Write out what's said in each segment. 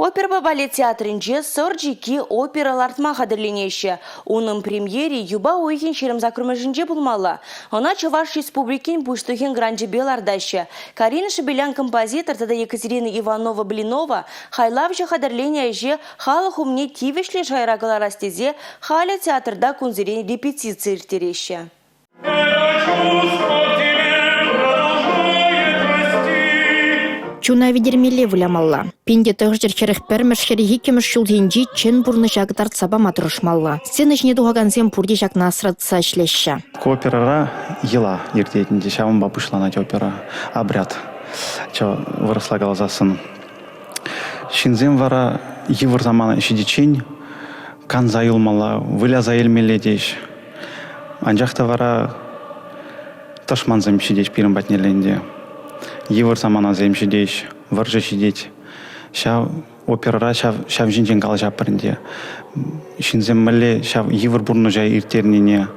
Опера балет театрынче сорджики опералартма қадырленеші. Оның премьери юба ойген шерім закрымышынче булмалы. Она Чуваш республикин пуштухен гранжи белардашы. Карина Шабелян композитор тада Екатерина Иванова-Блинова хайлавжы қадырление же халық умне тивешлі жайрағылар астезе халі театрда күнзерен репетиция иртереші. Чуна видермеле вылямалла. Пенде тăгăçăр черехпәрмеш херехикемеш шулдинчи чен бурны жагытарт саба матырышмалла. Сцена жне тухагансем пурди жак насратса ишлешші. Операра ела ертетінде шавын бапышланать опера обряд. Чо выросла глазасын. Шинзем вара евр замана шидичень кан зайылмала, выля заелмеле дейш. Анжақта вара ташманзем шидеш пирым батнеленде. Евр замана земшидеш, варжа шидеть. Шав операра шав жинжен кал жапырынде. Шинзем мэлле шав евр бурны жай иртернене.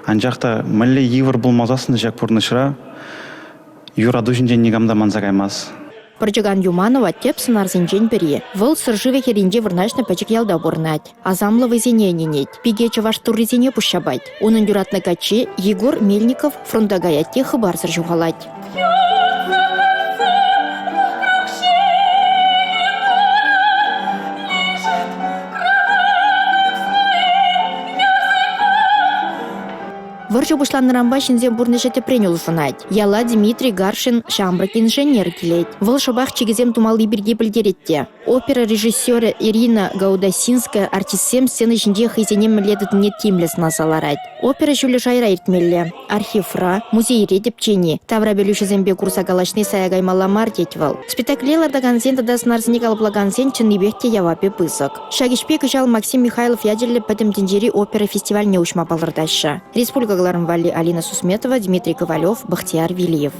Анжақта мэлле евр булмазасын жак бурнышыра юраду жинжен негамда манзагаймас. Пыржыган Юманова теп сынарзинчен бере. Вăл сыржыве херинде вырнашны пәчік ялда борнать. Азамлы вызене ненет. Пиге чываш турризене пущабать. Унын юратны качи Егор Мельников фронтага ятте хыбарсыр жуғалать. Выржы бушланнырамба шинзем бурныша тепрен улышынать. Яла Дмитрий Гаршин шамбрак инженер келет. Вăл шабах чигезем тумалли бирге білдеретте. Опера режиссера Ирина Гаудасинская артистсем сцена жинде хызенем ледетіне тимлес насаларать. Опера жүлі жайра иртмелле. Архивра, музей редепчени. Тавра белюшезембе курса галашны саягаймала мартет вăл. Спектаклеларда ганзен тада снарзіне калыплагансен чыннибехте явапе пысык. Шагишпе кыжал Максим Михайлов ядерлі пәтім тенжери опера фестивальне ушма балырдашы. Республика Валли Алина Сусметова, Дмитрий Ковалев, Бахтияр Вилиев.